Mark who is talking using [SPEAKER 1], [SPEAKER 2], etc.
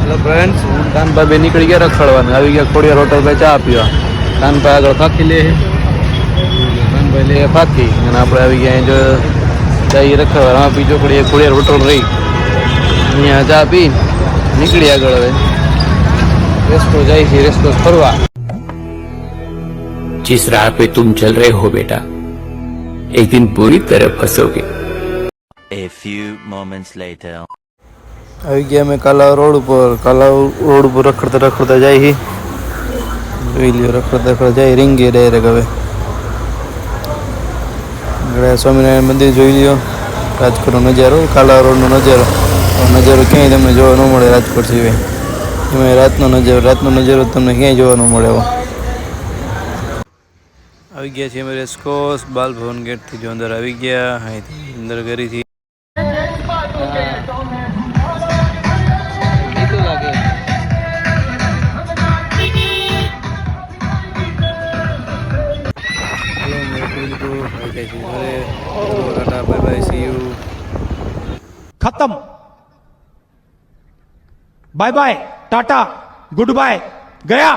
[SPEAKER 1] Hello friends, હું કાનભાઈ બે નીકળી ગયા રખડવાને. આવી ગયા ખોડિયાર હોટલ પર ચા પીવા. કાનભાઈ આગળ ફાકી લે, કાનભાઈ લે ફાકી, અને આપણે આવી ગયા જો જઈએ રખડવા. હા, બીજો ખોડિયાર હોટલ રહી, અહીંયા ચા પી નીકળી આગળ. હવે રેસ્ટો જાય છે, રેસ્ટો ફરવા.
[SPEAKER 2] जिस राह पे तुम चल रहे हो बेटा, एक दिन बुरी तरह फंसोगे.
[SPEAKER 3] A few moments later.
[SPEAKER 1] આવી ગયા અમે કાલાવ રોડ ઉપર. કાલાવ રોડ ઉપર રખડતા રખડતા જાય છે. જોઈ લ્યો, રખડતા રખડતા જાય રીંગે ડાયરેક્ટ. હવે આગળ સ્વામિનારાયણ મંદિર જોઈ લ્યો. રાજકોટનો નજારો, કાલાવ રોડનો નજારો. નજારો ક્યાંય તમને જોવા ન મળે રાજકોટ સિવાય. એમાં રાતનો નજારો તમને ક્યાંય જોવા ન મળે એવો. આવી ગયા છીએ અમે રેસકોર્સ બાલભવન ગેટથી. જો અંદર આવી ગયા, અહીંથી અંદર કરીથી
[SPEAKER 4] खत्म bye bye tata good bye गया।